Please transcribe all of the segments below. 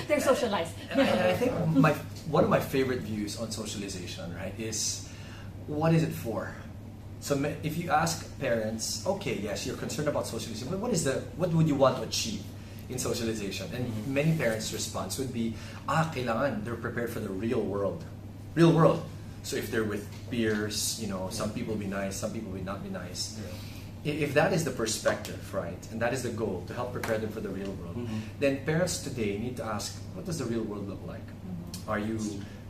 They're socialized. And I think one of my favorite views on socialization, right, is what is it for? So if you ask parents, okay, yes, you're concerned about socialization, but what would you want to achieve in socialization? And many parents' response would be, kailangan they're prepared for the real world. Real world. So if they're with peers, some people will be nice, some people will not be nice. Yeah. If that is the perspective, right, and that is the goal, to help prepare them for the real world, then parents today need to ask, what does the real world look like? Are you,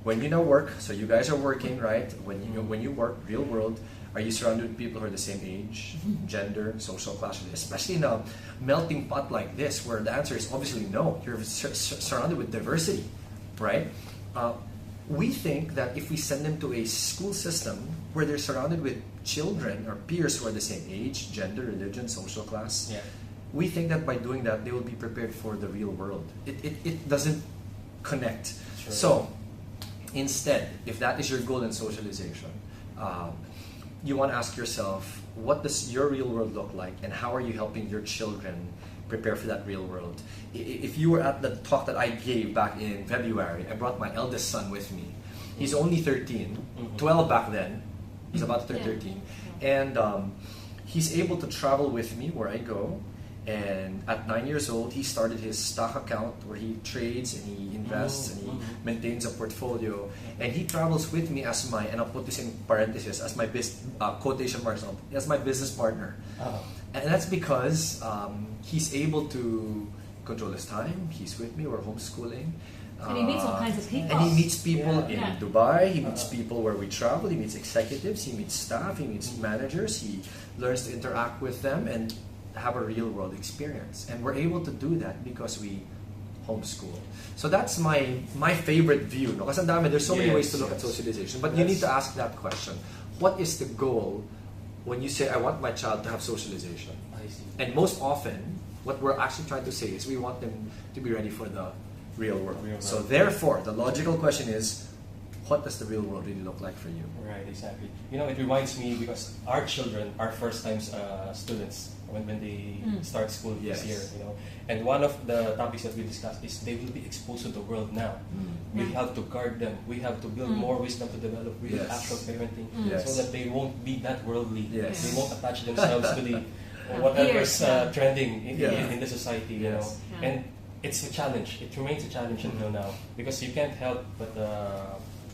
when you now work, so you guys are working, right, when you work, real world, are you surrounded with people who are the same age, gender, social class, especially in a melting pot like this, where the answer is obviously no. You're surrounded with diversity, right? We think that if we send them to a school system where they're surrounded with children or peers who are the same age, gender, religion, social class, we think that by doing that, they will be prepared for the real world. It doesn't connect. Sure. So, instead, if that is your goal in socialization, you want to ask yourself, what does your real world look like, and how are you helping your children prepare for that real world? If you were at the talk that I gave back in February, I brought my eldest son with me. He's only 13, 12 back then. He's about to turn 13. And he's able to travel with me where I go. And at 9 years old, he started his stock account where he trades and he invests and he maintains a portfolio. And he travels with me as my, and I'll put this in parentheses, as my quotation marks, as my business partner. And that's because he's able to control his time. He's with me, we're homeschooling. And he meets all kinds of people. And he meets people in Dubai, he meets people where we travel, he meets executives, he meets staff, he meets managers, he learns to interact with them and have a real world experience. And we're able to do that because we homeschool. So that's my favorite view. No? Kasi there's so many ways to look at socialization. But you need to ask that question. What is the goal when you say, I want my child to have socialization? I see. And most often, what we're actually trying to say is we want them to be ready for the real world. So therefore, the logical question is, what does the real world really look like for you? Right, exactly. It reminds me because our children are first time students when they start school this year. And one of the topics that we discussed is they will be exposed to the world now. We have to guard them. We have to build more wisdom to develop real actual parenting so that they won't be that worldly. They won't attach themselves to the whatever's trending in the society. And it's a challenge. It remains a challenge until now because you can't help but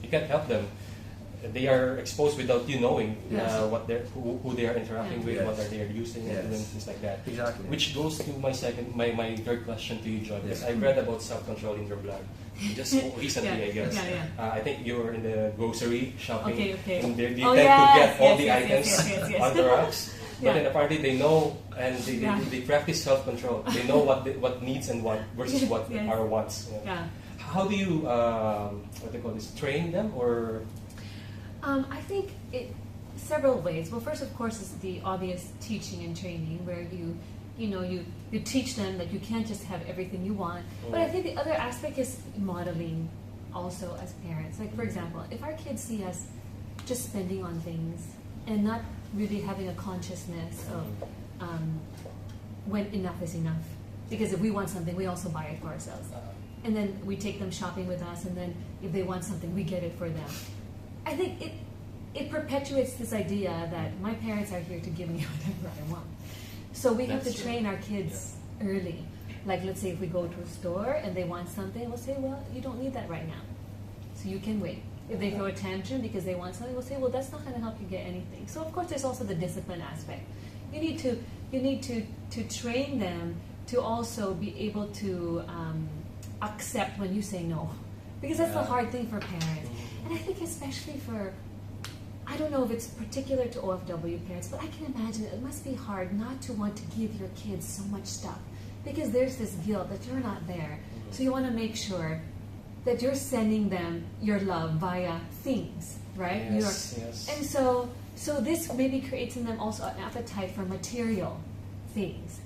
you can't help them. They are exposed without you knowing who they are interacting with, what are they using, and doing things like that. Exactly. Which goes to my third question to you, Joy, because I read about self-control in your blog just recently, I guess. I think you were in the grocery shopping, and they tend to get all the items on the racks. But then apparently they know and they practice self-control. They know what needs and want versus what are wants. How do you train them or? I think several ways. Well, first, of course, is the obvious teaching and training, where you teach them that you can't just have everything you want. But I think the other aspect is modeling, also as parents. Like, for example, if our kids see us just spending on things and not really having a consciousness of when enough is enough, because if we want something, we also buy it for ourselves, and then we take them shopping with us, and then if they want something, we get it for them. I think it perpetuates this idea that my parents are here to give me whatever I want. So we have to train our kids early. Like, let's say if we go to a store and they want something, we'll say, well, you don't need that right now, so you can wait. If they throw a tantrum because they want something, we'll say, well, that's not going to help you get anything. So of course there's also the discipline aspect. You need to train them to also be able to accept when you say no, because that's the hard thing for parents. And I think especially for, I don't know if it's particular to OFW parents, but I can imagine it must be hard not to want to give your kids so much stuff, because there's this guilt that you're not there. So you want to make sure that you're sending them your love via things, right? Yes. And so this maybe creates in them also an appetite for material things.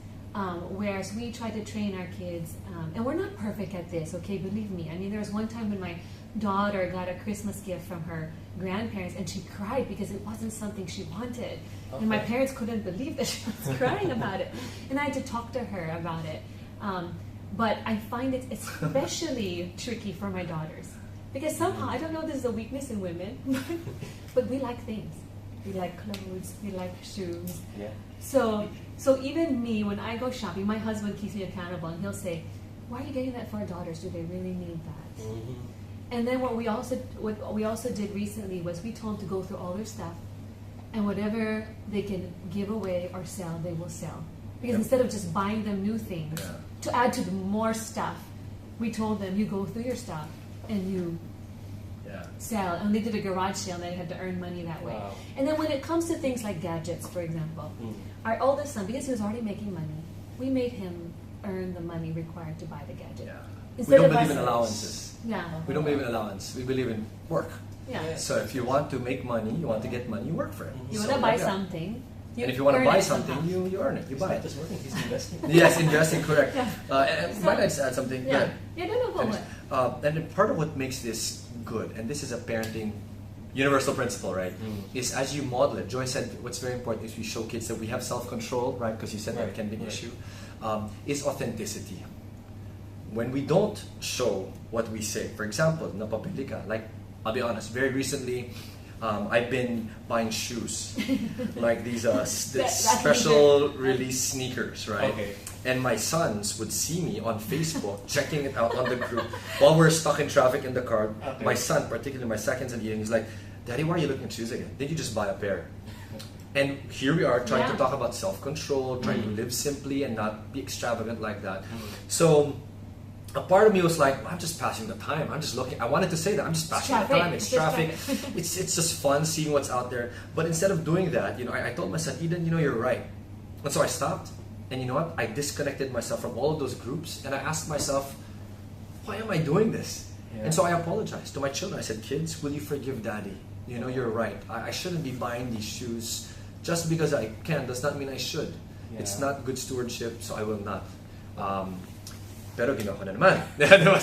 Whereas we try to train our kids, and we're not perfect at this, okay, believe me. I mean, there was one time when my daughter got a Christmas gift from her grandparents and she cried because it wasn't something she wanted. And my parents couldn't believe that she was crying about it. And I had to talk to her about it. But I find it especially tricky for my daughters. Because somehow, I don't know if this is a weakness in women, but we like things. We like clothes, we like shoes. Yeah. So even me, when I go shopping, my husband keeps me accountable and he'll say, why are you getting that for our daughters? Do they really need that? Mm-hmm. And then what we also did recently was we told them to go through all their stuff, and whatever they can give away or sell, they will sell. Because instead of just buying them new things, to add to the more stuff, we told them, you go through your stuff and you sell. And they did a garage sale and they had to earn money that way. Wow. And then when it comes to things like gadgets, for example, our oldest son, because he was already making money, we made him earn the money required to buy the gadget. Yeah. We Instead don't of believe us- in allowances. Yeah. We don't believe in allowance. We believe in work. Yeah. So if you want to make money, you want to get money, you work for it. You So, want to buy yeah. something. And if you want to earn buy it something, somehow. you earn it. You He's buy not it. just working, he's investing. Yes, investing, correct. Yeah. And might I just add something? Yeah. Good. Yeah, no, go Finish. ahead. And then part of what makes this good, and this is a parenting universal principle, right? Is as you model it. Joy said what's very important is we show kids that we have self-control, right? Because you said that Right, can be an right. issue. Is authenticity. When we don't show what we say, for example, napapili ka, like, I'll be honest, very recently, I've been buying shoes, like these special release sneakers, right? Okay. And my sons would see me on Facebook checking it out on the group while we're stuck in traffic in the car. Okay. My son, particularly my second son, he's like, "Daddy, why are you looking at shoes again? Did you just buy a pair?" And here we are trying to talk about self-control, trying to live simply and not be extravagant like that. So a part of me was like, I'm just passing the time. I'm just looking. I wanted to say that I'm just passing the time. It's traffic. It's just fun seeing what's out there. But instead of doing that, I told my son, Eden, you're right. And so I stopped. And you know what? I disconnected myself from all of those groups, and I asked myself, why am I doing this? Yeah. And so I apologized to my children. I said, kids, will you forgive daddy? You're right. I shouldn't be buying these shoes just because I can. Does not mean I should. Yeah. It's not good stewardship, so I will not. Pero ginawa ko na naman.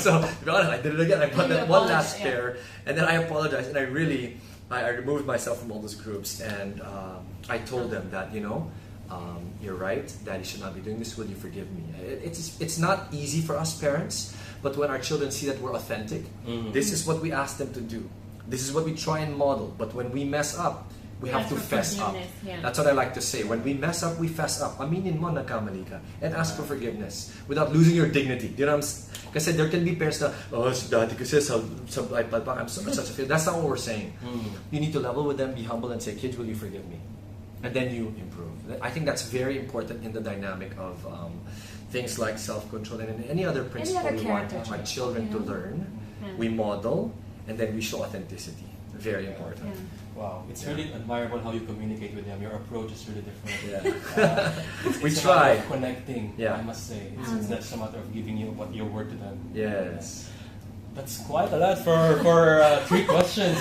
So, to be honest, I did it again. I bought that one last pair, and then I apologized, and I removed myself from all those groups, and I told them that, you're right, Daddy should not be doing this, will you forgive me? It's not easy for us parents, but when our children see that we're authentic, this is what we ask them to do. This is what we try and model, but when we mess up, we have to fess up. Yeah. That's what I like to say. When we mess up, we fess up. Aminin mo nagkamali ka and ask for forgiveness without losing your dignity. You know what I'm saying? Kasi there can be parents na, si daddy kasi I'm such a failure. That's not what we're saying. You need to level with them, be humble, and say, kids, will you forgive me? And then you improve. I think that's very important in the dynamic of things like self-control and any other principle we want our children to learn. We model, and then we show authenticity. Very important. Yeah. Wow, it's really admirable how you communicate with them. Your approach is really different. Yeah. It's a try. matter of connecting, Yeah. I must say. It's not a matter of giving you your word to them. Yes. That's quite a lot for 3 questions.